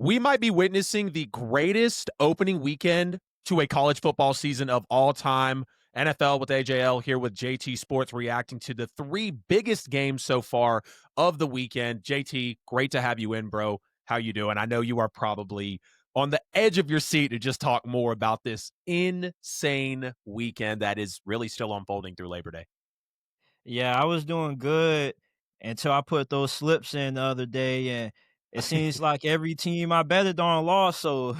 We might be witnessing the greatest opening weekend to a college football season of all time. NFL with AJL here with JT Sports reacting to the three biggest games so far of the weekend. JT, great to have you in, bro. How you doing? I know you are probably on the edge of your seat to just talk more about this insane weekend that is really still unfolding through Labor Day. Yeah, I was doing good until I put those slips in the other day, and it seems like every team I betted on lost. So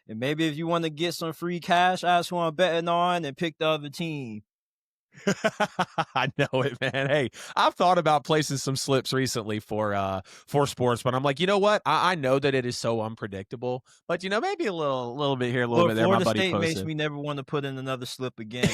maybe if you want to get some free cash, ask who I'm betting on and pick the other team. I know it, man. Hey, I've thought about placing some slips recently for sports, but I'm like, you know what? I know that it is so unpredictable, but maybe a little bit here, a little bit there. My Florida buddy State makes posted. me never want to put in another slip again.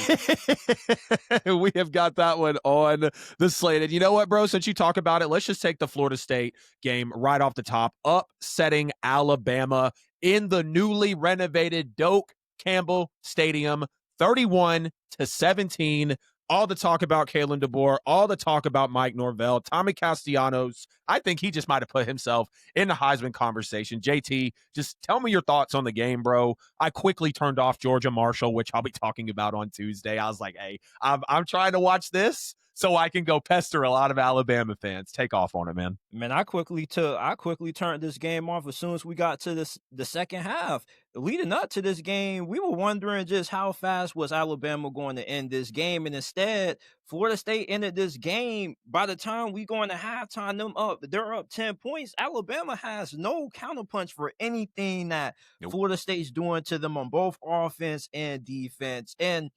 We have got that one on the slate. And you know what, bro? Since you talk about it, let's just take the Florida State game right off the top, upsetting Alabama in the newly renovated Doak Campbell Stadium, 31-17. All the talk about Kalen DeBoer, all the talk about Mike Norvell, Tommy Castellanos. I think he just might have put himself in the Heisman conversation. JT, just tell me your thoughts on the game, bro. I quickly turned off Georgia Marshall, which I'll be talking about on Tuesday. I was like, hey, I'm trying to watch this so I can go pester a lot of Alabama fans. Take off on it, man. Man, I quickly turned this game off as soon as we got to the second half. Leading up to this game, we were wondering just how fast was Alabama going to end this game, and instead, Florida State ended this game. By the time we go into halftime, they're up 10 points. Alabama has no counterpunch for anything that Nope. Florida State's doing to them on both offense and defense. And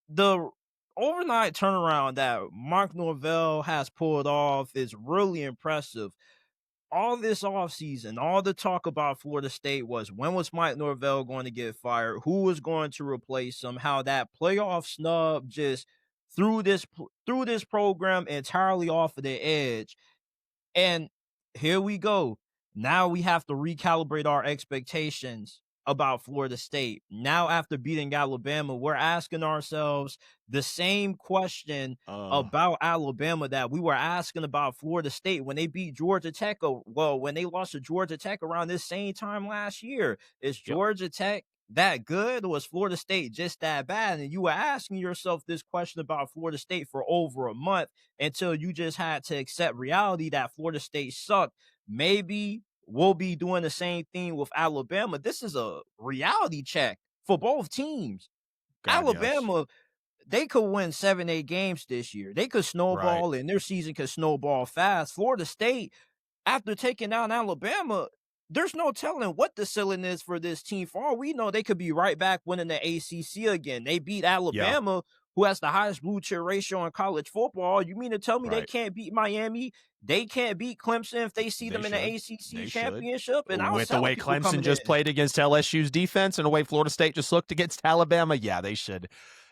the overnight turnaround that Mark Norvell has pulled off is really impressive. All this offseason, all the talk about Florida State was when was Mike Norvell going to get fired? Who was going to replace him? How that playoff snub just threw this program entirely off of the edge. And here we go. Now we have to recalibrate our expectations about Florida State. Now, after beating Alabama, we're asking ourselves the same question Uh, about Alabama that we were asking about Florida State when they beat Georgia Tech. When they lost to Georgia Tech around this same time last year. Is yep. Georgia Tech that good, or was Florida State just that bad? And you were asking yourself this question about Florida State for over a month until you just had to accept reality that Florida State sucked. Maybe we'll be doing the same thing with Alabama. This is a reality check for both teams. God, yes. Alabama, they could win 7, 8 games this year. They could Right. snowball and their season could snowball fast. Florida State, after taking down Alabama, there's no telling what the ceiling is for this team. For all we know, they could be right back winning the ACC again. They beat Yeah. Alabama, who has the highest blue chip ratio in college football. You mean to tell me they Right. can't beat Miami? They can't beat Clemson if they see They them in the should. ACC They should. championship? And I was With the telling way people Clemson coming just in. played against LSU's defense and the way Florida State just looked against Alabama, yeah, they should.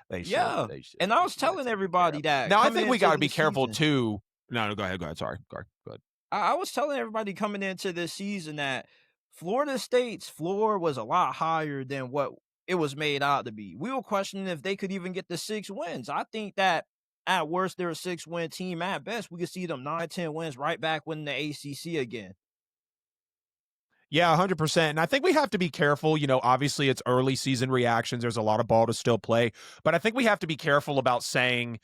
They should. Yeah. They should. And I They was should get it telling taken care everybody of. that Now, I coming think we into got to be this careful season. too. No, go ahead. Go ahead. Sorry. Go ahead. I was telling everybody coming into this season that Florida State's floor was a lot higher than what it was made out to be. We were questioning if they could even get the 6 wins. I think that at worst, they're a 6 win team. At best, we could see them 9, 10 wins right back winning the ACC again. Yeah, 100%. And I think we have to be careful. Obviously it's early season reactions. There's a lot of ball to still play. But I think we have to be careful about saying,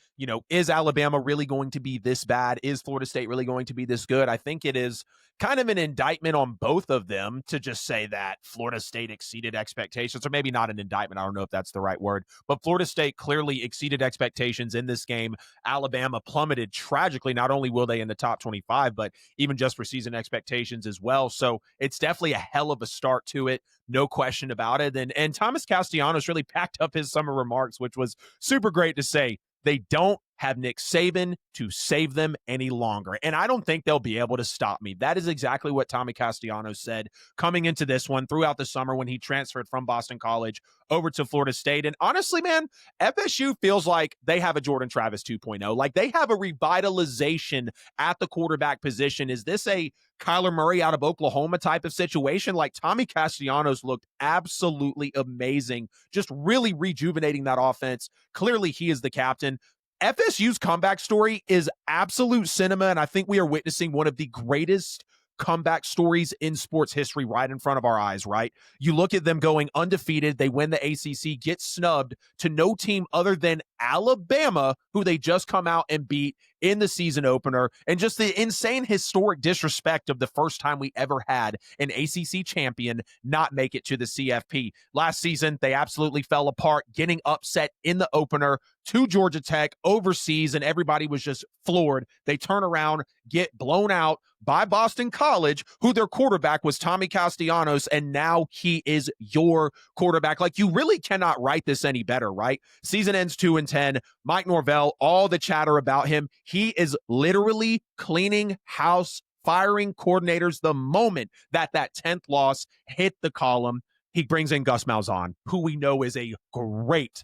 is Alabama really going to be this bad? Is Florida State really going to be this good? I think it is kind of an indictment on both of them to just say that Florida State exceeded expectations, or maybe not an indictment. I don't know if that's the right word. But Florida State clearly exceeded expectations in this game. Alabama plummeted tragically. Not only will they in the top 25, but even just for season expectations as well. So it's definitely a hell of a start to it. No question about it. And Thomas Castellanos really packed up his summer remarks, which was super great to say. They don't have Nick Saban to save them any longer. And I don't think they'll be able to stop me. That is exactly what Tommy Castellanos said coming into this one throughout the summer when he transferred from Boston College over to Florida State. And honestly, man, FSU feels like they have a Jordan Travis 2.0. Like they have a revitalization at the quarterback position. Is this a Kyler Murray out of Oklahoma type of situation? Like Tommy Castellanos looked absolutely amazing, just really rejuvenating that offense. Clearly, he is the captain. FSU's comeback story is absolute cinema, and I think we are witnessing one of the greatest comeback stories in sports history right in front of our eyes, right? You look at them going undefeated, they win the ACC, get snubbed to no team other than Alabama, who they just come out and beat in the season opener, and just the insane historic disrespect of the first time we ever had an ACC champion not make it to the CFP. Last season, they absolutely fell apart, getting upset in the opener to Georgia Tech overseas, and everybody was just floored. They turn around, get blown out by Boston College, who their quarterback was Tommy Castellanos, and now he is your quarterback. Like, you really cannot write this any better, right? Season ends 2-10. Mike Norvell, all the chatter about him, he is literally cleaning house, firing coordinators the moment that 10th loss hit the column. He brings in Gus Malzahn, who we know is a great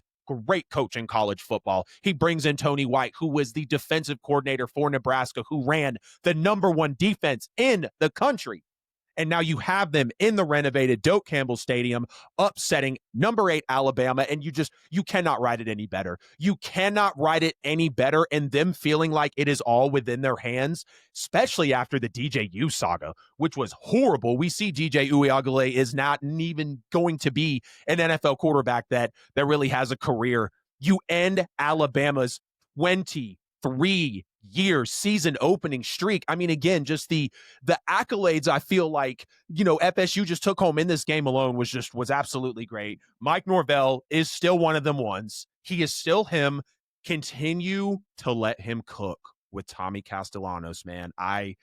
coach in college football. He brings in Tony White, who was the defensive coordinator for Nebraska, who ran the number 1 defense in the country. And now you have them in the renovated Doak Campbell Stadium, upsetting number 8 Alabama, and you cannot write it any better. You cannot write it any better, and them feeling like it is all within their hands, especially after the DJU saga, which was horrible. We see DJ Uiagalelei is not even going to be an NFL quarterback that really has a career. You end Alabama's 23-year season opening streak. I mean, again, just the accolades I feel like, FSU just took home in this game alone was absolutely great. Mike Norvell is still one of them ones. He is still him. Continue to let him cook with Tommy Castellanos, man. I'm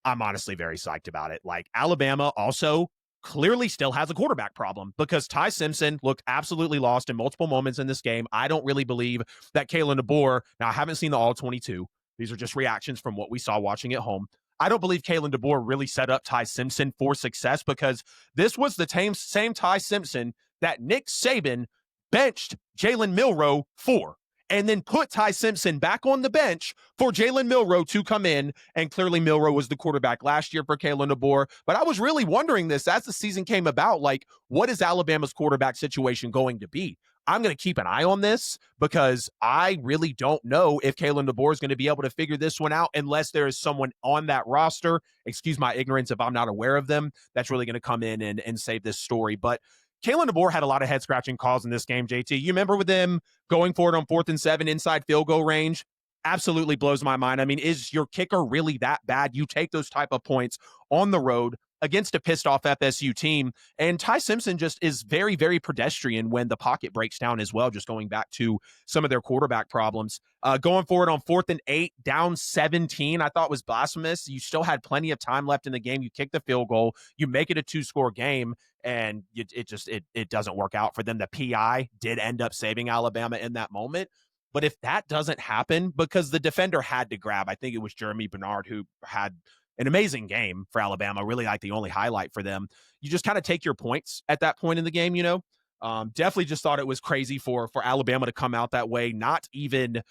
honestly very psyched about it. Like, Alabama also clearly still has a quarterback problem because Ty Simpson looked absolutely lost in multiple moments in this game. I don't really believe that Kalen DeBoer, now I haven't seen the all 22. These are just reactions from what we saw watching at home. I don't believe Kalen DeBoer really set up Ty Simpson for success because this was the same Ty Simpson that Nick Saban benched Jalen Milroe for, and then put Ty Simpson back on the bench for Jalen Milroe to come in. And clearly Milroe was the quarterback last year for Kalen DeBoer. But I was really wondering this as the season came about, like, what is Alabama's quarterback situation going to be? I'm going to keep an eye on this because I really don't know if Kalen DeBoer is going to be able to figure this one out unless there is someone on that roster, excuse my ignorance if I'm not aware of them, that's really going to come in and save this story. But Kalen DeBoer had a lot of head-scratching calls in this game, JT. You remember with them going for it on 4th and 7 inside field goal range? Absolutely blows my mind. I mean, is your kicker really that bad? You take those type of points on the road against a pissed-off FSU team, and Ty Simpson just is very, very pedestrian when the pocket breaks down as well, just going back to some of their quarterback problems. Going forward on 4th and 8, down 17, I thought was blasphemous. You still had plenty of time left in the game. You kick the field goal. You make it a 2-score game, and it doesn't work out for them. The PI did end up saving Alabama in that moment. But if that doesn't happen, because the defender had to grab, I think it was Jeremy Bernard who had an amazing game for Alabama, really like the only highlight for them. You just kind of take your points at that point in the game, Definitely just thought it was crazy for Alabama to come out that way, not even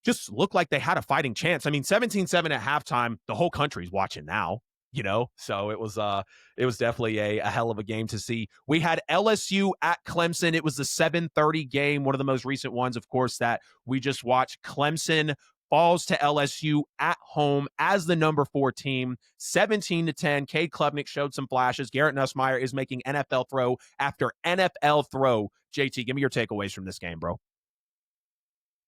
just look like they had a fighting chance. I mean, 17-7 at halftime, the whole country's watching now, So it was definitely a hell of a game to see. We had LSU at Clemson. It was the 7:30 game, one of the most recent ones, of course, that we just watched. Clemson falls to LSU at home as the number 4 team, 17-10. Cade Klubnik showed some flashes. Garrett Nussmeier is making NFL throw after NFL throw. JT, give me your takeaways from this game, bro.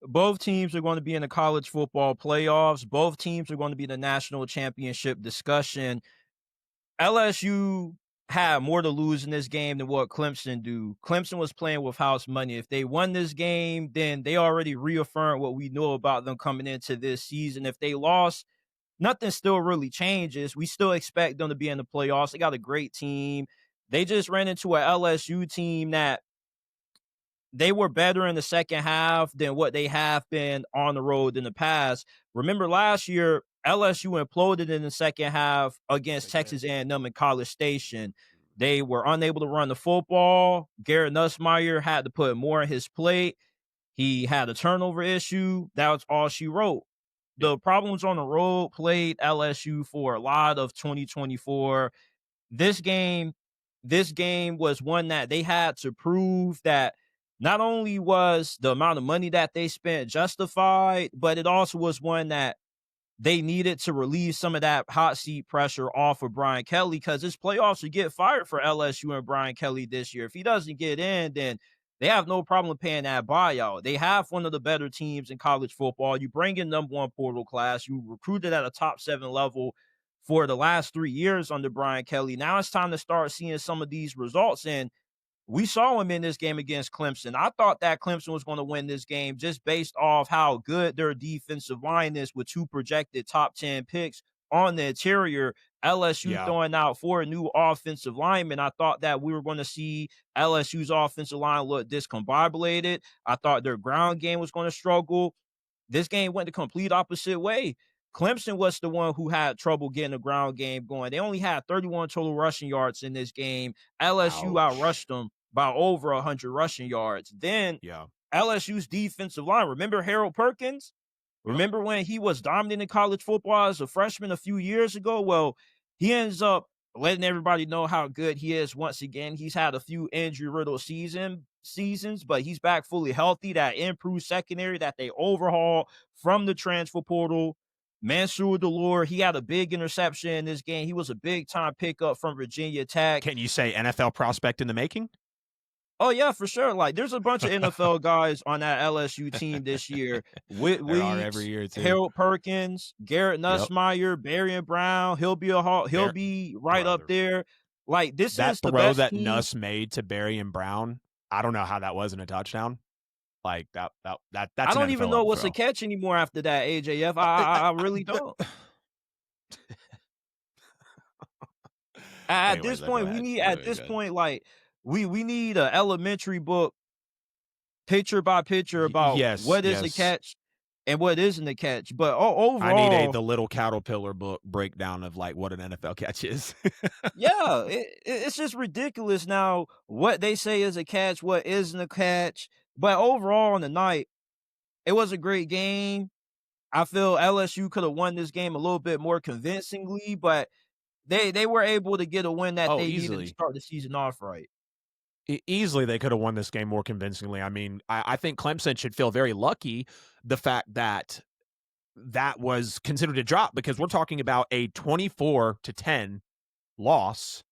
Both teams are going to be in the college football playoffs. Both teams are going to be in the national championship discussion. LSU had more to lose in this game than what Clemson do. Clemson was playing with house money. If they won this game, then they already reaffirmed what we know about them coming into this season. If they lost, nothing still really changes. We still expect them to be in the playoffs. They got a great team. They just ran into an LSU team that they were better in the second half than what they have been on the road in the past. Remember last year, LSU imploded in the second half against Texas A&M in College Station. They were unable to run the football. Garrett Nussmeier had to put more on his plate. He had a turnover issue. That was all she wrote. The problems on the road played LSU for a lot of 2024. This game was one that they had to prove that not only was the amount of money that they spent justified, but it also was one that they needed to relieve some of that hot seat pressure off of Brian Kelly because this playoffs should get fired for LSU and Brian Kelly this year. If he doesn't get in, then they have no problem paying that buyout. They have one of the better teams in college football. You bring in number one portal class. You recruited at a top 7 level for the last 3 years under Brian Kelly. Now it's time to start seeing some of these results. And we saw him in this game against Clemson. I thought that Clemson was going to win this game just based off how good their defensive line is with 2 projected top 10 picks on the interior. LSU Yeah. throwing out 4 new offensive linemen. I thought that we were going to see LSU's offensive line look discombobulated. I thought their ground game was going to struggle. This game went the complete opposite way. Clemson was the one who had trouble getting the ground game going. They only had 31 total rushing yards in this game. LSU Ouch. outrushed them by over 100 rushing yards. Then Yeah. LSU's defensive line. Remember Harold Perkins? Yep. Remember when he was dominant in college football as a freshman a few years ago? Well, he ends up letting everybody know how good he is once again. He's had a few injury-riddled seasons, but he's back fully healthy. That improved secondary that they overhaul from the transfer portal. Mansour Delore, he had a big interception in this game. He was a big-time pickup from Virginia Tech. Can you say NFL prospect in the making? Oh yeah, for sure. Like there's a bunch of NFL guys on that LSU team this year. Whit There are every Weeks, year too. Harold Perkins, Garrett Yep. Nussmeier, Barry Brown. He'll There, be right up brother. there. Like this That is the throw best that team. Nuss made to Barry and Brown, I don't know how that wasn't a touchdown. Like I that's an don't even NFL know level what's a throw. catch anymore after that, AJF. Uh, uh, I really don't. uh, At this Anyways, go point, we ahead. need Go at ahead. this Go ahead. point, like we need an elementary book, picture by picture, about Yes, what is a yes. catch and what isn't a catch. But I need a overall, the little caterpillar book breakdown of like what an NFL catch is. yeah, it's just ridiculous now what they say is a catch, what isn't a catch. But overall on the night, it was a great game. I feel LSU could have won this game a little bit more convincingly, but they were able to get a win that Oh, they needed to easily. start the season off right. Easily they could have won this game more convincingly. I mean, I think Clemson should feel very lucky the fact that that was considered a drop because we're talking about a 24-10 loss.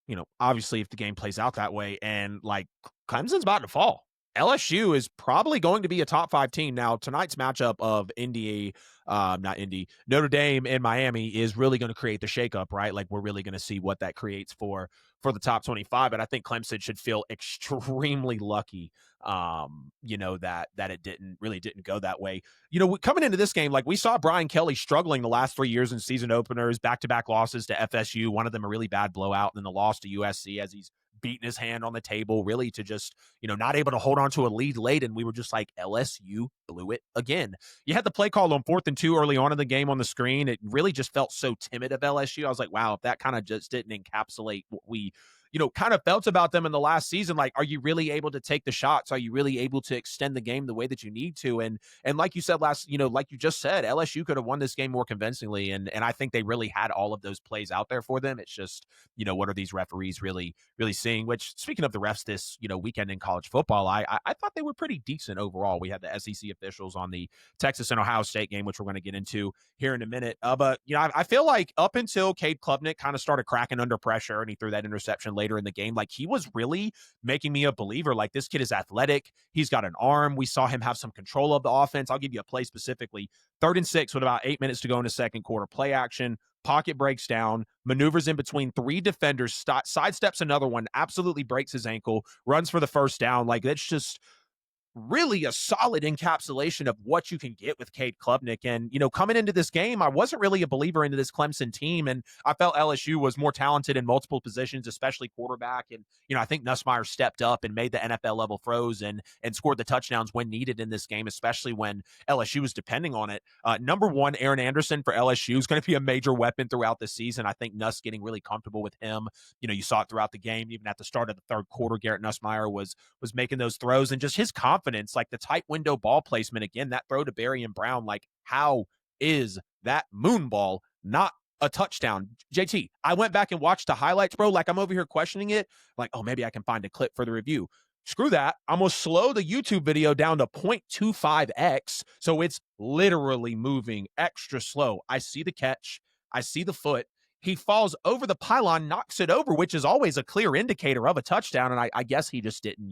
You know, obviously if the game plays out that way and like Clemson's about to fall. LSU is probably going to be a top 5 team. Now, tonight's matchup of Notre Dame and Miami is really going to create the shakeup, right? Like we're really going to see what that creates for the top 25. And I think Clemson should feel extremely lucky, that it didn't go that way. Coming into this game, like we saw Brian Kelly struggling the last 3 years in season openers, back-to-back losses to FSU, one of them a really bad blowout, and then the loss to USC as he's beating his hand on the table, really to just, not able to hold on to a lead late. And we were just like, LSU blew it again. You had the play call on 4th and 2 early on in the game on the screen. It really just felt so timid of LSU. I was like, wow, if that kind of just didn't encapsulate what we kind of felt about them in the last season. Like, are you really able to take the shots? Are you really able to extend the game the way that you need to? And like you said like you just said, LSU could have won this game more convincingly. And I think they really had all of those plays out there for them. It's just, what are these referees really seeing? Which, speaking of the refs this, weekend in college football, I thought they were pretty decent overall. We had the SEC officials on the Texas and Ohio State game, which we're going to get into here in a minute. But I feel like up until Cade Klubnik kind of started cracking under pressure and he threw that interception later in the game, like he was really making me a believer. Like this kid is athletic. He's got an arm. We saw him have some control of the offense. I'll give you a play specifically. 3rd and 6 with about 8 minutes to go in the second quarter. Play action. Pocket breaks down, maneuvers in between 3 defenders, sidesteps another one, absolutely breaks his ankle, runs for the first down. Like that's just really a solid encapsulation of what you can get with Cade Klubnik. And, coming into this game, I wasn't really a believer into this Clemson team. And I felt LSU was more talented in multiple positions, especially quarterback. And, I think Nussmeier stepped up and made the NFL level throws and scored the touchdowns when needed in this game, especially when LSU was depending on it. Number 1, Aaron Anderson for LSU is going to be a major weapon throughout the season. I think Nuss getting really comfortable with him. You saw it throughout the game, even at the start of the third quarter, Garrett Nussmeier was making those throws and just his confidence, like the tight window ball placement. Again, that throw to Barry and Brown, like how is that moon ball not a touchdown? JT, I went back and watched the highlights, bro. Like I'm over here questioning it. Like, oh, maybe I can find a clip for the review. screw that. I'm going to slow the YouTube video down to 0.25x. So it's literally moving extra slow. I see the catch, I see the foot. He falls over the pylon, knocks it over, which is always a clear indicator of a touchdown. And I guess he just didn't,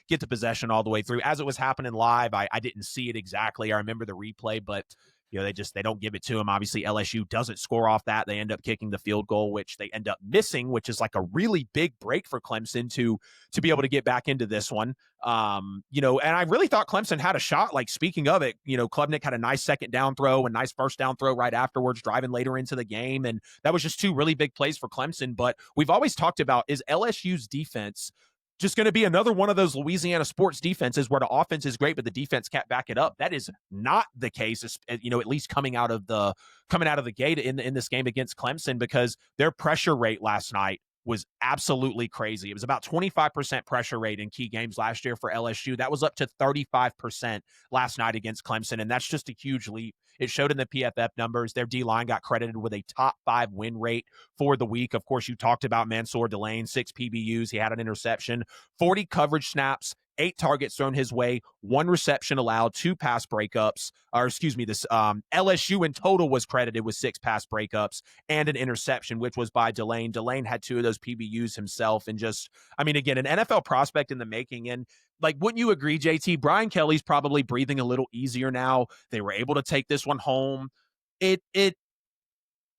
get the possession all the way through. As it was happening live, I didn't see it exactly. I remember the replay, but they don't give it to him. Obviously, LSU doesn't score off that. They end up kicking the field goal, which they end up missing, which is like a really big break for Clemson to be able to get back into this one. And I really thought Clemson had a shot. Like, speaking of it, Klubnik had a nice second down throw and nice first down throw right afterwards, driving later into the game. And that was just two really big plays for Clemson. But we've always talked about, is LSU's defense just going to be another one of those Louisiana sports defenses where the offense is great, but the defense can't back it up? That is not the case, at least coming out of the gate in this game against Clemson, because their pressure rate last night was absolutely crazy. It was about 25% pressure rate in key games last year for LSU. That was up to 35% last night against Clemson, and that's just a huge leap. It showed in the PFF numbers. Their D-line got credited with a top 5 win rate for the week. Of course, you talked about Mansour Delane, 6 PBUs. He had an interception, 40 coverage snaps, 8 targets thrown his way, 1 reception allowed, 2 pass breakups, LSU in total was credited with 6 pass breakups and an interception, which was by Delane. Delane had 2 of those PBUs himself, and again, an NFL prospect in the making. And like, wouldn't you agree, JT? Brian Kelly's probably breathing a little easier now. They were able to take this one home.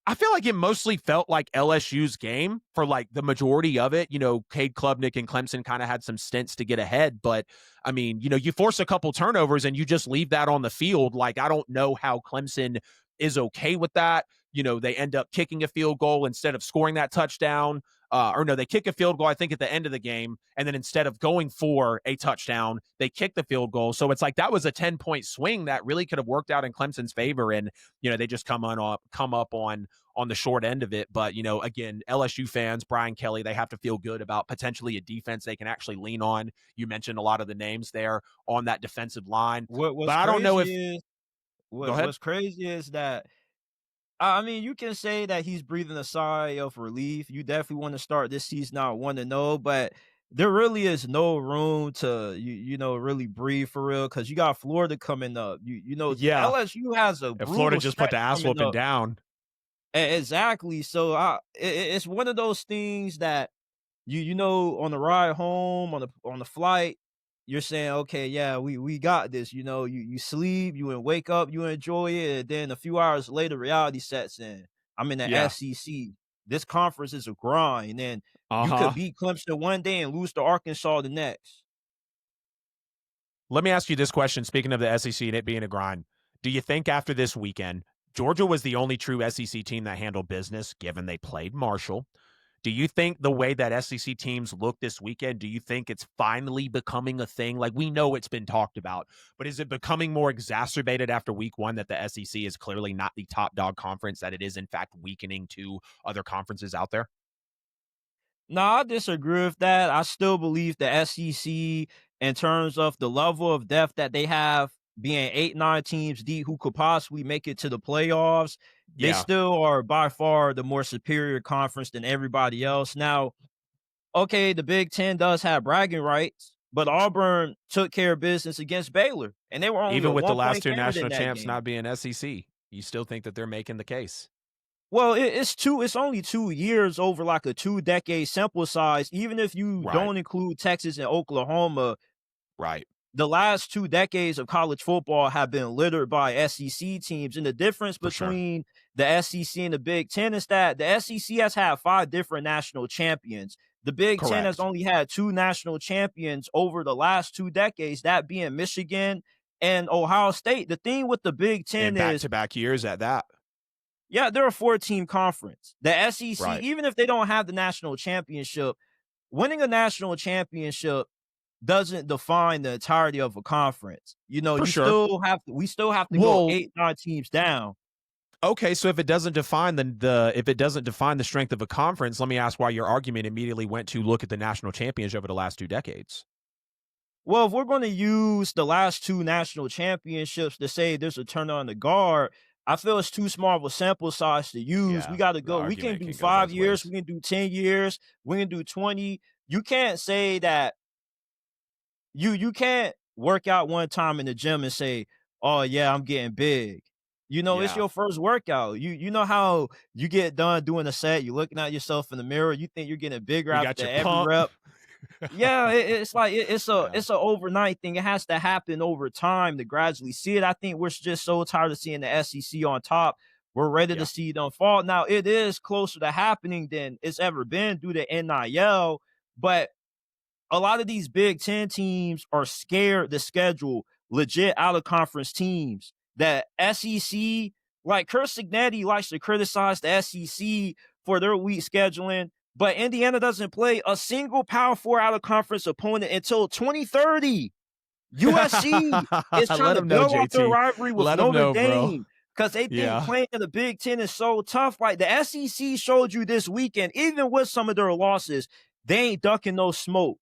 I feel like it mostly felt like LSU's game for like the majority of it. Cade Klubnik and Clemson kind of had some stints to get ahead, but you force a couple turnovers and you just leave that on the field. Like, I don't know how Clemson is okay with that. They end up kicking a field goal instead of scoring that touchdown. They kick a field goal, I think, at the end of the game. And then instead of going for a touchdown, they kick the field goal. So it's like that was a 10-point swing that really could have worked out in Clemson's favor. And, they just come up on the short end of it. But, again, LSU fans, Brian Kelly, they have to feel good about potentially a defense they can actually lean on. You mentioned a lot of the names there on that defensive line. But I don't know if Go ahead. What's crazy is that, you can say that he's breathing a sigh of relief. You definitely want to start this season out 1-0, but there really is no room to really breathe for real, because you got Florida coming up. Yeah. LSU has a If Florida brutal just put stretch the ass coming whooping up. down. Exactly. So it's one of those things that on the ride home, on the flight, you're saying, okay, yeah, we got this. You sleep, you wake up, you enjoy it, and then a few hours later, reality sets in. I'm in the Yeah. SEC. This conference is a grind, and you could Uh-huh. beat Clemson one day and lose to Arkansas the next. Let me ask you this question. Speaking of the SEC and it being a grind, do you think after this weekend, Georgia was the only true SEC team that handled business, given they played Marshall? Do you think the way that SEC teams look this weekend, do you think it's finally becoming a thing? Like, we know it's been talked about, but is it becoming more exacerbated after week 1 that the SEC is clearly not the top dog conference, that it is in fact weakening to other conferences out there? No, I disagree with that. I still believe the SEC, in terms of the level of depth that they have, being 8, 9 teams deep who could possibly make it to the playoffs, they Yeah. still are by far the more superior conference than everybody else. Now, okay, the Big Ten does have bragging rights, but Auburn took care of business against Baylor, and they were only a Even with the 1 point last 2 favorite in national that champs game. not being SEC, you still think that they're making the case? Well, it's only 2 years over like a 2-decade sample size. Even if you Right. don't include Texas and Oklahoma, Right. the last 2 decades of college football have been littered by SEC teams. And the difference For sure. between the SEC and the Big Ten is that the SEC has had 5 different national champions. The Big Ten has Correct. only had 2 national champions over the last 2 decades, that being Michigan and Ohio State. The thing with the Big And Ten is, back-to-back years at that. yeah, they're a 4-team conference. The SEC, Right. even if they don't have the national championship, winning a national championship doesn't define the entirety of a conference. For You sure. still have to we still have to go Well, 8, 9 teams down. okay, so if it doesn't define if it doesn't define the strength of a conference, let me ask why your argument immediately went to look at the national champions over the last 2 decades. Well, if we're gonna use the last 2 national championships to say there's a turn on the guard, I feel it's too small of a sample size to use. We Yeah, gotta the go. We can argument do can go 5 both years, we ways. can do 10 years, we can do 20. You can't say that you can't work out one time in the gym and say, "Oh yeah, I'm getting big." It's Yeah. your first workout. You know how you get done doing a set, you're looking at yourself in the mirror, you think you're getting bigger You got after your every pump. rep. Yeah, it's like Yeah. it's a overnight thing. It has to happen over time to gradually see it. I think we're just so tired of seeing the SEC on top. We're ready to Yeah. see them fall. Now it is closer to happening than it's ever been due to NIL, but a lot of these Big Ten teams are scared to schedule legit out of conference teams. That SEC, like Kurt Signetti likes to criticize the SEC for their weak scheduling, but Indiana doesn't play a single Power Four out of conference opponent until 2030. USC is trying Let to them know, build off their JT. rivalry with Let them Notre know, bro. Dame because they think Yeah. playing in the Big Ten is so tough. Like the SEC showed you this weekend, even with some of their losses, they ain't ducking no smoke.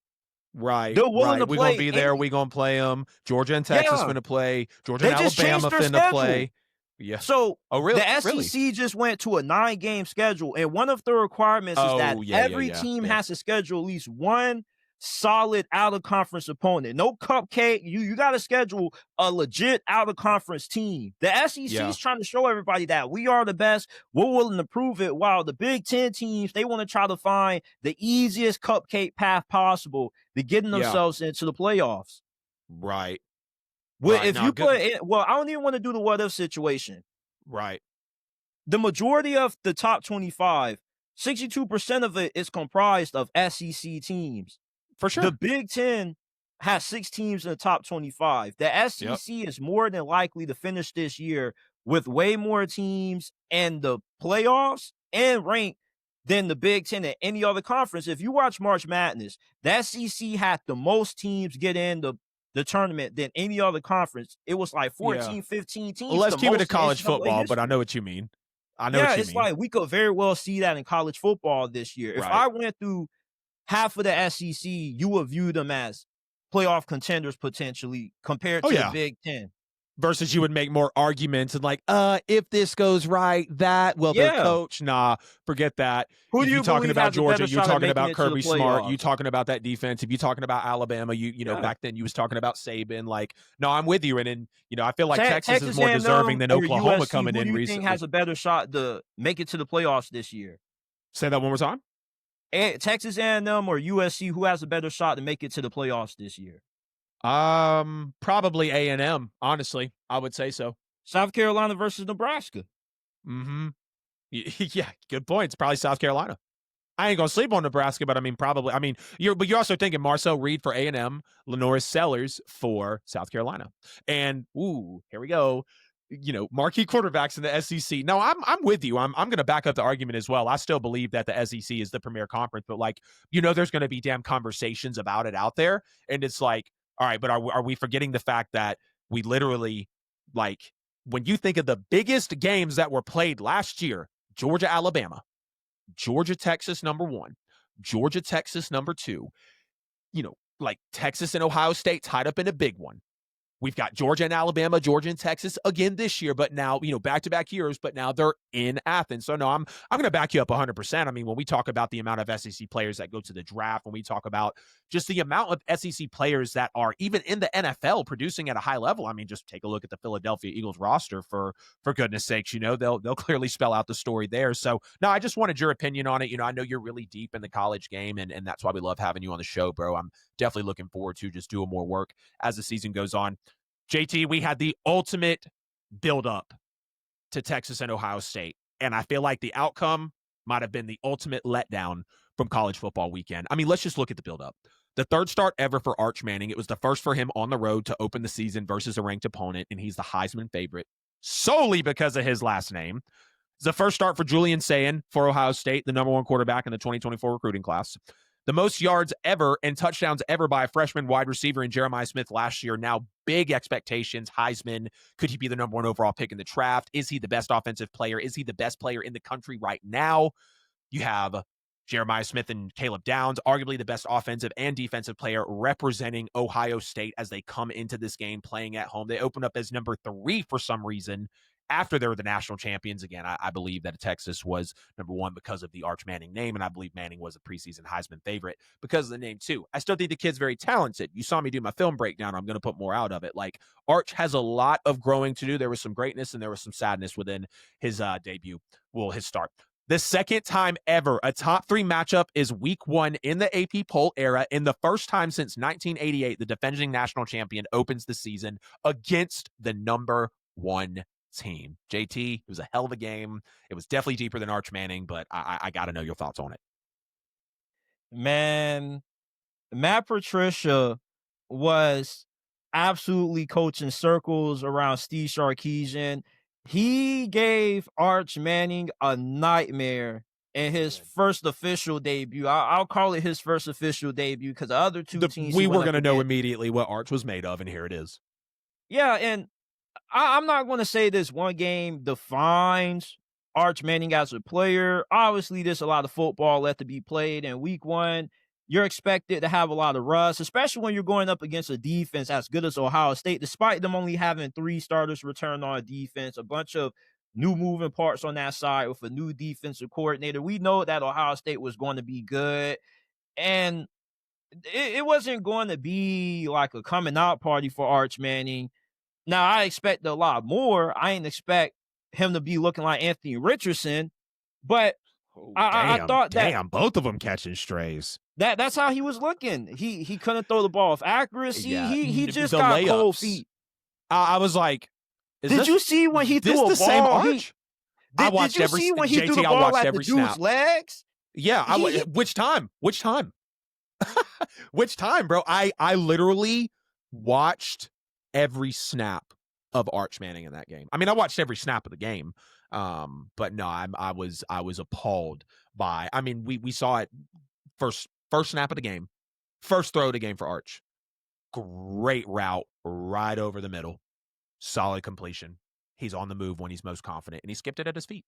Right, They're willing right. to We're gonna play be there. any. We're gonna play them. Georgia and Texas Yeah, finna play. Georgia and they just changed Alabama their finna schedule. play. Yeah. So Oh, the really? Really? SEC just went to a 9-game schedule, and one of the requirements is that Oh, yeah, yeah, every yeah, team yeah, has to schedule at least one solid out of conference opponent. No cupcake. You got to schedule a legit out of conference team. The SEC yeah, is trying to show everybody that we are the best. We're willing to prove it. While the Big Ten teams, they want to try to find the easiest cupcake path possible to getting yeah. themselves into the playoffs. Right, Well, right. if No, you good. put it, well, I don't even want to do the what if situation. Right, The majority of the top 25, 62% of it is comprised of SEC teams. for The sure. Big Ten has 6 teams in the top 25. The Yep. SEC is more than likely to finish this year with way more teams in the playoffs and ranked than the Big Ten and any other conference. If you watch March Madness, the SEC had the most teams get in the tournament than any other conference. It was like Yeah. 14, 15 teams, Let's the keep it to most in college NCAA football, but I history. know what you mean. I know Yeah, what you it's mean. like we could very well see that in college football this year. If Right. I went through half of the SEC, you would view them as playoff contenders potentially compared Oh to the yeah. Big Ten. Versus you would make more arguments and like, if this goes right, that well, their Yeah. coach, nah, forget that. Who do If you you talking believe about has a Georgia, better you shot at talking making about it to the Kirby Smart, you playoffs? talking about that defense. If you talking about Alabama, Yeah. back then you was talking about Saban. Like, no, I'm with you. And I feel like Texas is Texas more deserving A&M than or Oklahoma USC, coming who do in you think recently. has a better shot to make it to the playoffs this year? Say that one more time. Texas A&M or USC, who has a better shot to make it to the playoffs this year? Probably A&M. Honestly, I would say so. South Carolina versus Nebraska. Mm-hmm. Yeah, good points. Probably South Carolina. I ain't gonna sleep on Nebraska, but I mean, probably. I mean, you're also thinking Marcel Reed for A&M, Lenoris Sellers for South Carolina, and here we go. Marquee quarterbacks in the SEC. No, I'm with you. I'm gonna back up the argument as well. I still believe that the SEC is the premier conference, but like, there's gonna be damn conversations about it out there, and it's like, all right, but are we forgetting the fact that we literally, like, when you think of the biggest games that were played last year, Georgia, Alabama, Georgia, Texas, number one, Georgia, Texas, number two, like Texas and Ohio State tied up in a big one. We've got Georgia and Alabama, Georgia and Texas again this year, but now, back-to-back years, but now they're in Athens. So no, I'm going to back you up 100%. I mean, when we talk about the amount of SEC players that go to the draft, when we talk about just the amount of SEC players that are even in the NFL producing at a high level, I mean, just take a look at the Philadelphia Eagles roster for goodness sakes, they'll clearly spell out the story there. So no, I just wanted your opinion on it. I know you're really deep in the college game, and that's why we love having you on the show, bro. I'm definitely looking forward to just doing more work as the season goes on. JT, we had the ultimate build-up to Texas and Ohio State, and I feel like the outcome might have been the ultimate letdown from college football weekend. I mean, let's just look at the build-up. The third start ever for Arch Manning. It was the first for him on the road to open the season versus a ranked opponent, and he's the Heisman favorite solely because of his last name. It's the first start for Julian Sayin for Ohio State, the number one quarterback in the 2024 recruiting class. The most yards ever and touchdowns ever by a freshman wide receiver in Jeremiah Smith last year. Now, big expectations. Heisman, could he be the number one overall pick in the draft? Is he the best offensive player? Is he the best player in the country right now? You have Jeremiah Smith and Caleb Downs, arguably the best offensive and defensive player representing Ohio State as they come into this game playing at home. They open up as number 3 for some reason after they were the national champions. Again, I believe that Texas was number one because of the Arch Manning name, and I believe Manning was a preseason Heisman favorite because of the name too. I still think the kid's very talented. You saw me do my film breakdown. I'm going to put more out of it. Like, Arch has a lot of growing to do. There was some greatness and there was some sadness within his debut. Well, his start. The second time ever a top 3 matchup is week 1 in the AP poll era, and the first time since 1988 the defending national champion opens the season against the number 1 team. JT, it was a hell of a game. It was definitely deeper than Arch Manning, but I got to know your thoughts on it. Man, Matt Patricia was absolutely coaching circles around Steve Sarkisian. He gave Arch Manning a nightmare in his first official debut. I'll call it his first official debut because the other two teams we were going to know immediately what Arch was made of, and here it is. Yeah, and I'm not going to say this one game defines Arch Manning as a player. Obviously, there's a lot of football left to be played in week 1. You're expected to have a lot of rust, especially when you're going up against a defense as good as Ohio State, despite them only having 3 starters return on defense, a bunch of new moving parts on that side with a new defensive coordinator. We know that Ohio State was going to be good, and it wasn't going to be like a coming out party for Arch Manning. Now, I expect a lot more. I didn't expect him to be looking like Anthony Richardson, but I thought that both of them catching strays. That's how he was looking. He couldn't throw the ball with accuracy. Yeah, he just got layups. cold feet. I was like, did you see when he threw a ball? Same Arch? I watched did you see when he threw the ball at the dude's snap. Legs? Yeah. Which time? Which time, bro? I literally watched every snap of Arch Manning in that game. I mean, I watched every snap of the game. But no, I was appalled by. I mean, we saw it first snap of the game, first throw of the game for Arch. Great route right over the middle. Solid completion. He's on the move when he's most confident, and he skipped it at his feet.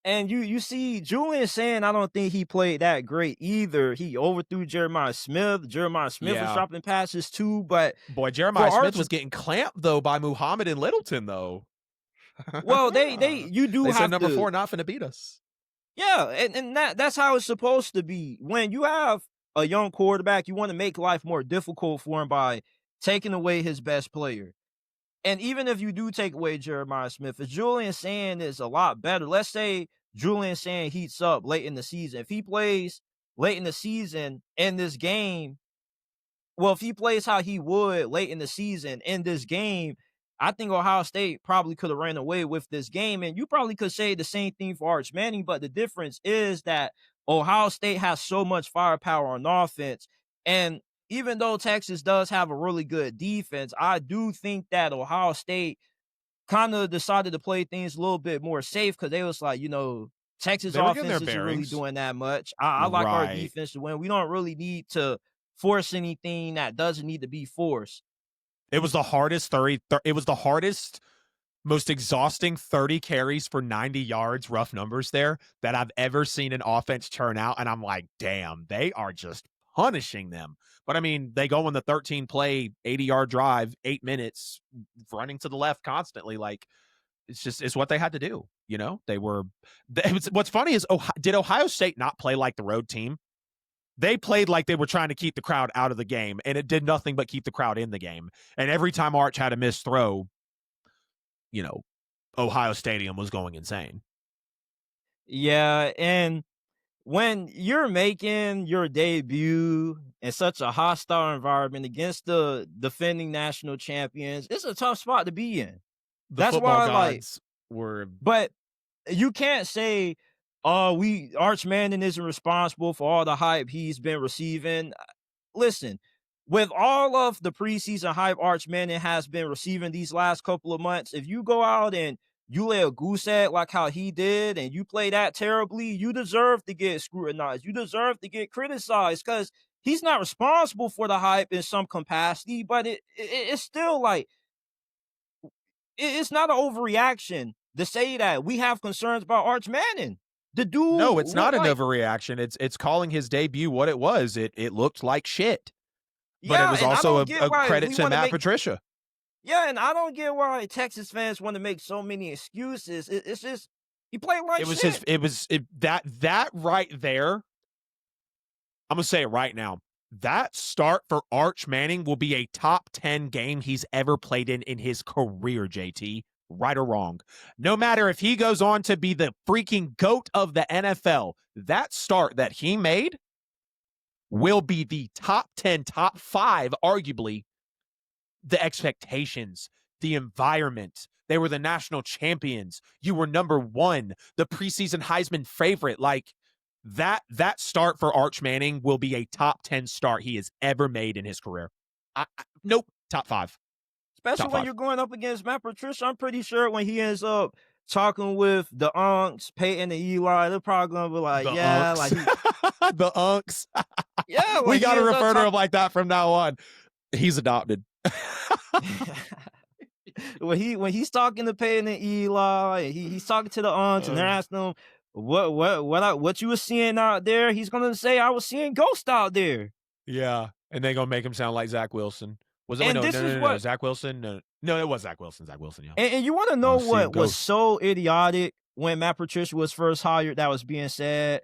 And you see Julian saying, I don't think he played that great either. He overthrew Jeremiah Smith. Jeremiah Smith was dropping passes too, but boy, Jeremiah Smith was getting clamped though by Muhammad and Littleton though. Well, you do have said number 4 not finna beat us. Yeah, and that's how it's supposed to be. When you have a young quarterback, you want to make life more difficult for him by taking away his best player. And even if you do take away Jeremiah Smith, if Julian Sand is a lot better, let's say Julian Sand heats up late in the season. If he plays late in the season in this game, well, if he plays how he would late in the season in this game, I think Ohio State probably could have ran away with this game. And you probably could say the same thing for Arch Manning, but the difference is that Ohio State has so much firepower on offense. And even though Texas does have a really good defense, I do think that Ohio State kind of decided to play things a little bit more safe because they was like, Texas offense isn't really doing that much. I like our defense to win. We don't really need to force anything that doesn't need to be forced. It was the hardest most exhausting 30 carries for 90 yards, rough numbers there, that I've ever seen an offense churn out. And I'm like, damn, they are just punishing them. But I mean, they go on the 13-play, 80-yard drive, 8 minutes, running to the left constantly. Like, it's what they had to do. What's funny is, did Ohio State not play like the road team? They played like they were trying to keep the crowd out of the game, and it did nothing but keep the crowd in the game. And every time Arch had a missed throw, Ohio Stadium was going insane. Yeah, and when you're making your debut in such a hostile environment against the defending national champions, it's a tough spot to be in. That's why gods were. But you can't say, Arch Manning isn't responsible for all the hype he's been receiving. Listen, with all of the preseason hype Arch Manning has been receiving these last couple of months, if you go out and you lay a goose egg like how he did and you play that terribly, you deserve to get scrutinized. You deserve to get criticized because he's not responsible for the hype in some capacity, but it's still like, it's not an overreaction to say that we have concerns about Arch Manning. The dude, no, it's not an overreaction. It's calling his debut what it was. It looked like shit. But it was also a credit to Matt Patricia. Yeah, and I don't get why Texas fans want to make so many excuses. It's just he played like It was his. shit. That right there. I'm gonna say it right now. That start for Arch Manning will be a top 10 game he's ever played in his career, JT. Right or wrong. No matter if he goes on to be the freaking GOAT of the NFL, that start that he made will be the top 10, top 5, arguably, the expectations, the environment. They were the national champions. You were number one, the preseason Heisman favorite. Like that start for Arch Manning will be a top 10 start he has ever made in his career. Nope, top 5. Especially Top when 5. you're going up against Matt Patricia. I'm pretty sure when he ends up talking with the Unks, Peyton and Eli, they're probably gonna be like, The yeah, Unks. like he, The Unks. yeah, We when he got to ends up refer to him talking. like that from now on. He's adopted. When he's talking to Peyton and Eli, he's talking to the aunts, and they're asking him what you were seeing out there. He's gonna say, "I was seeing ghosts out there." Yeah, and they gonna make him sound like Zach Wilson. Was it? Wait, And no, this no, no, is no, no. what, Zach Wilson. No, no, it was Zach Wilson. Zach Wilson. Yeah. and you want to I know was seeing what was ghosts. so idiotic when Matt Patricia was first hired? That was being said,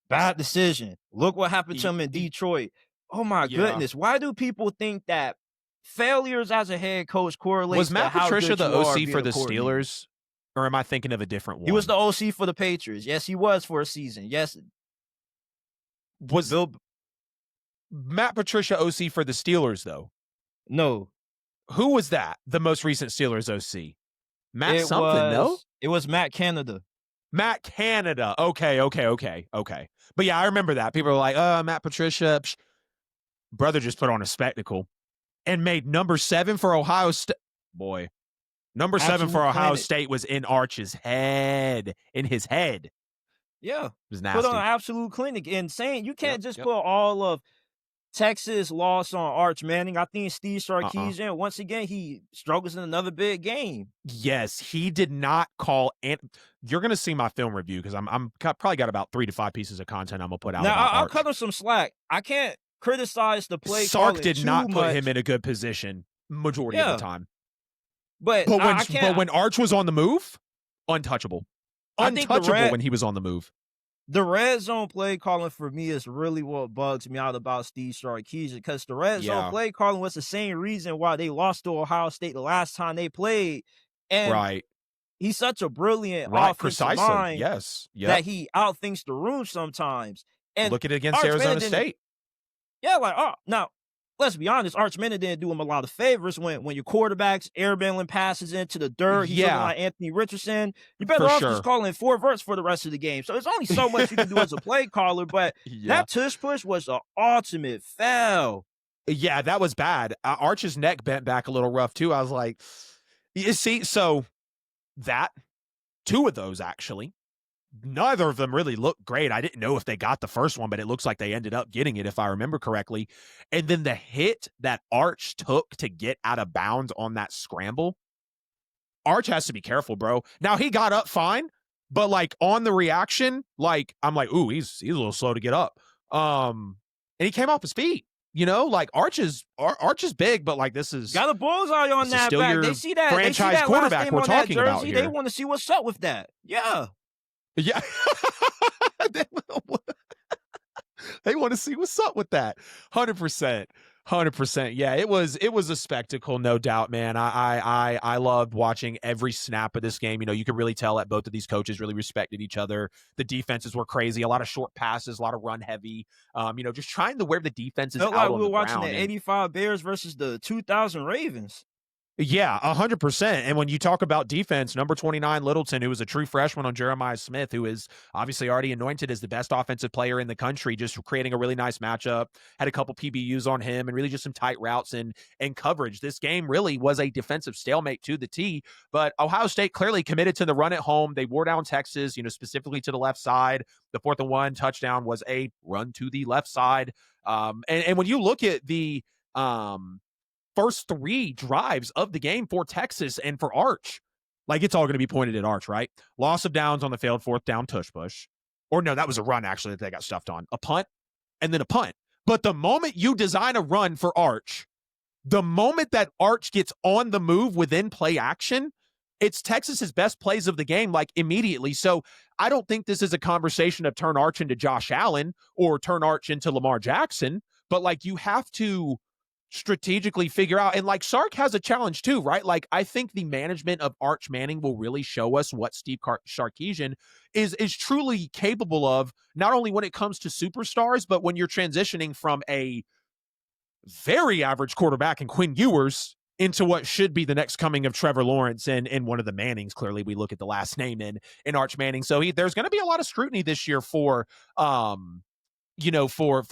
bad decision. Look what happened to him in Detroit. Oh my Yeah. goodness, why do people think that failures as a head coach correlates Was to Matt how Patricia good the you are OC being for a the coordinator? Steelers, or am I thinking of a different one? He was the OC for the Patriots. Yes, he was for a season. Yes, Was Bill. Matt Patricia OC for the Steelers though? No, Who was that? The most recent Steelers OC? Matt it something? No, was Matt Canada. Matt Canada. Okay. But yeah, I remember that. People were like, Matt Patricia, psh, brother just put on a spectacle and made number 7 for Ohio State. Boy, number 7 for Absolute Ohio clinic. State was in Arch's head. In his head. It Yeah, was put on an nasty. absolute clinic. And saying you can't just Yep. put all of Texas loss on Arch Manning. I think Steve Sarkisian, once again, he struggles in another big game. Yes, he did not call. And you're going to see my film review because I'm probably got about 3 to 5 pieces of content I'm going to put out. Now, about I'll Arch. cut him some slack. I can't criticize the play Sark calling did not too put much, him in a good position majority of the time. but I can't. But when Arch was on the move, untouchable. I think Untouchable when he was on the move. The red zone play calling for me is really what bugs me out about Steve Sarkisian, because the red zone play calling was the same reason why they lost to Ohio State the last time they played. And Right. he's such a brilliant offensive Precisely. mind Yes. that he outthinks the room sometimes. And look at it against Arch Arizona Manning didn't- State. Yeah, like, now, let's be honest, Arch Manning didn't do him a lot of favors when your quarterback's airbailing passes into the dirt. He's looking like Anthony Richardson. You better off just calling 4 verts for the rest of the game. So there's only so much you can do as a play caller, but that tush push was the ultimate foul. Yeah, that was bad. Arch's neck bent back a little rough too. I was like, you see, so that 2 of those actually, neither of them really looked great. I didn't know if they got the first one, but it looks like they ended up getting it, if I remember correctly. And then the hit that Arch took to get out of bounds on that scramble, Arch has to be careful, bro. Now, he got up fine, but like on the reaction, like I'm like, ooh, he's a little slow to get up. And he came off his feet. You know, like Arch is big, but like this is got a bullseye on that back. They see that franchise quarterback we're talking about here. They want to see what's up with that. Yeah. Yeah. They want to see what's up with that. 100%. 100%. Yeah, it was a spectacle, no doubt, man. I loved watching every snap of this game. You know, you could really tell that both of these coaches really respected each other. The defenses were crazy, a lot of short passes, a lot of run heavy. You know, just trying to wear the defenses out like on we were the watching ground. the 85 Bears versus the 2000 Ravens. Yeah, 100%. And when you talk about defense, number 29 Littleton, who was a true freshman on Jeremiah Smith, who is obviously already anointed as the best offensive player in the country, just creating a really nice matchup, had a couple PBUs on him and really just some tight routes and coverage. This game really was a defensive stalemate to the T, but Ohio State clearly committed to the run at home. They wore down Texas, you know, specifically to the left side. The 4th and 1 touchdown was a run to the left side. And when you look at the first 3 drives of the game for Texas and for Arch, like it's all going to be pointed at Arch, right? Loss of downs on the failed 4th down tush push. Or no, that was a run actually that they got stuffed on. A punt and then a punt. But the moment you design a run for Arch, The moment that Arch gets on the move within play action, it's Texas's best plays of the game, like immediately. So I don't think this is a conversation of turn Arch into Josh Allen or turn Arch into Lamar Jackson, but like you have to strategically figure out. And like Sark has a challenge too, right? Like I think the management of Arch Manning will really show us what Steve Sarkisian is truly capable of, not only when it comes to superstars, but when you're transitioning from a very average quarterback in Quinn Ewers into what should be the next coming of Trevor Lawrence and one of the Mannings. Clearly, we look at the last name in Arch Manning. So there's going to be a lot of scrutiny this year for for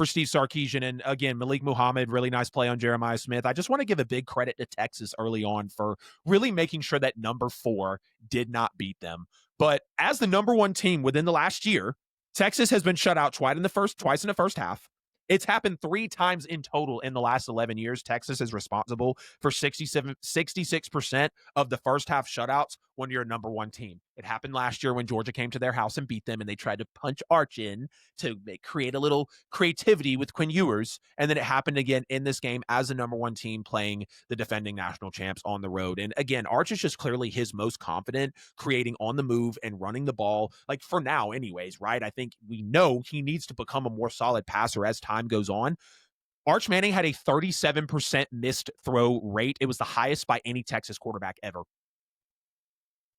Steve Sarkisian. And again, Malik Muhammad, really nice play on Jeremiah Smith. I just want to give a big credit to Texas early on for really making sure that number 4 did not beat them. But as the number 1 team within the last year, Texas has been shut out twice in the first half. It's happened 3 times in total in the last 11 years. Texas is responsible for 66% of the first half shutouts when you're a number 1 team. It happened last year when Georgia came to their house and beat them, and they tried to punch Arch in to create a little creativity with Quinn Ewers. And then it happened again in this game as the number 1 team playing the defending national champs on the road. And again, Arch is just clearly his most confident creating on the move and running the ball, like for now anyways, right? I think we know he needs to become a more solid passer as time goes on. Arch Manning had a 37% missed throw rate. It was the highest by any Texas quarterback ever.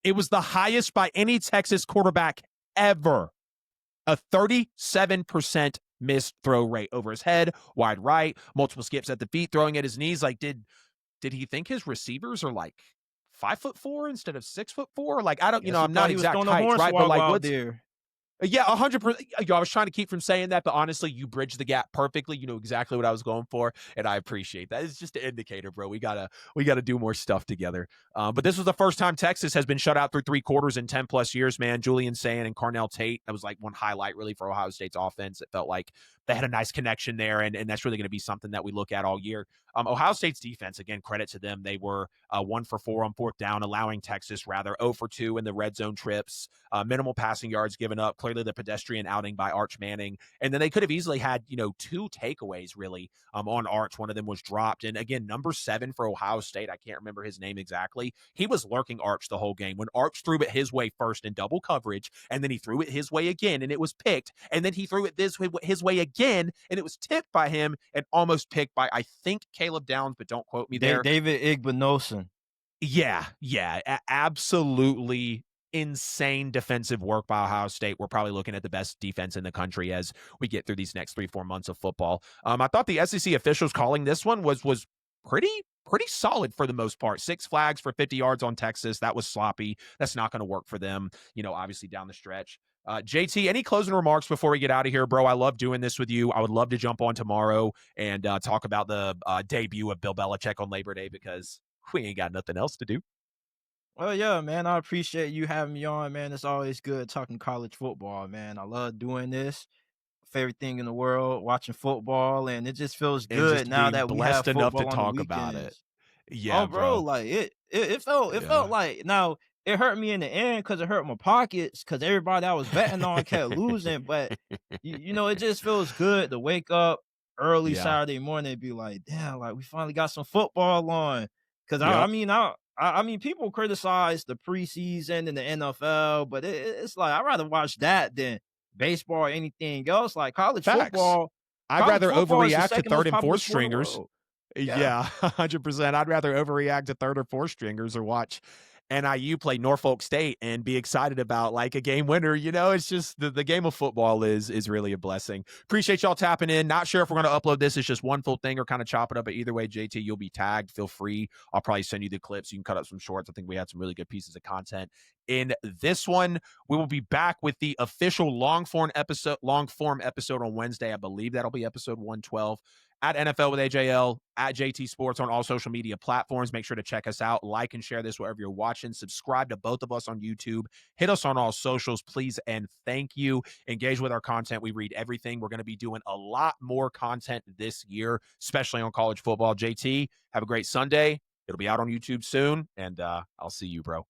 It was the highest by any Texas quarterback ever. A 37% missed throw rate over his head, wide right, multiple skips at the feet, throwing at his knees. Like, did he think his receivers are like 5'4" instead of 6'4"? Like, I don't, Guess he I'm not thought he was exact throwing a heights, right? But hornswoggle like, out what's there. yeah, 100%. I was trying to keep from saying that, but honestly, you bridged the gap perfectly. You know exactly what I was going for, and I appreciate that. It's just an indicator, bro. We gotta do more stuff together. But this was the first time Texas has been shut out through 3 quarters in 10+ years, man. Julian Sand and Carnell Tate. That was like one highlight really for Ohio State's offense. It felt like they had a nice connection there, and that's really going to be something that we look at all year. Ohio State's defense, again, credit to them. They were 1 for 4 on 4th down, allowing Texas rather 0 for 2 in the red zone trips. Minimal passing yards given up. Clearly the pedestrian outing by Arch Manning. And then they could have easily had, 2 takeaways really on Arch. One of them was dropped. And again, number 7 for Ohio State, I can't remember his name exactly. He was lurking Arch the whole game. When Arch threw it his way first in double coverage, and then he threw it his way again, and it was picked. And then he threw it his way again, and it was tipped by him and almost picked by, I think, Caleb Downs, but don't quote me there. David Igbinosun. Yeah, absolutely insane defensive work by Ohio State. We're probably looking at the best defense in the country as we get through these next 3-4 months of football. I thought the SEC officials calling this one was pretty solid for the most part. 6 flags for 50 yards on Texas. That was sloppy. That's not going to work for them, obviously down the stretch. JT, any closing remarks before we get out of here, bro? I love doing this with you. I would love to jump on tomorrow and talk about the debut of Bill Belichick on Labor Day because we ain't got nothing else to do. Well, yeah, man, I appreciate you having me on, man. It's always good talking college football, man. I love doing this. Favorite thing in the world, watching football, and it just feels And good just now being that we have blessed enough to football on the talk about it. weekends. Yeah, Oh, bro, bro. like it felt Yeah. like now it hurt me in the end because it hurt my pockets because everybody I was betting on kept losing. But it just feels good to wake up early Yeah. Saturday morning and be like, damn, like we finally got some football on. Because I Yep. mean, I mean, people criticize the preseason and the NFL, but it's like I'd rather watch that than baseball or anything else. Like Facts. I'd rather is the overreact to second most third and popular fourth sport in the stringers. world. Yeah. Yeah, 100%. I'd rather overreact to third or fourth stringers or watch NIU play Norfolk State and be excited about like a game winner. It's just the game of football is really a blessing. Appreciate y'all tapping in. Not sure if we're going to upload this as just one full thing or kind of chop it up. But either way, JT, you'll be tagged. Feel free. I'll probably send you the clips. You can cut up some shorts. I think we had some really good pieces of content in this one. We will be back with the official long form episode on Wednesday. I believe that'll be episode 112 at NFL with AJL, at JT Sports on all social media platforms. Make sure to check us out, like and share this wherever you're watching. Subscribe to both of us on YouTube. Hit us on all socials, please, and thank you. Engage with our content. We read everything. We're going to be doing a lot more content this year, especially on college football. JT, have a great Sunday. It'll be out on YouTube soon, and I'll see you, bro.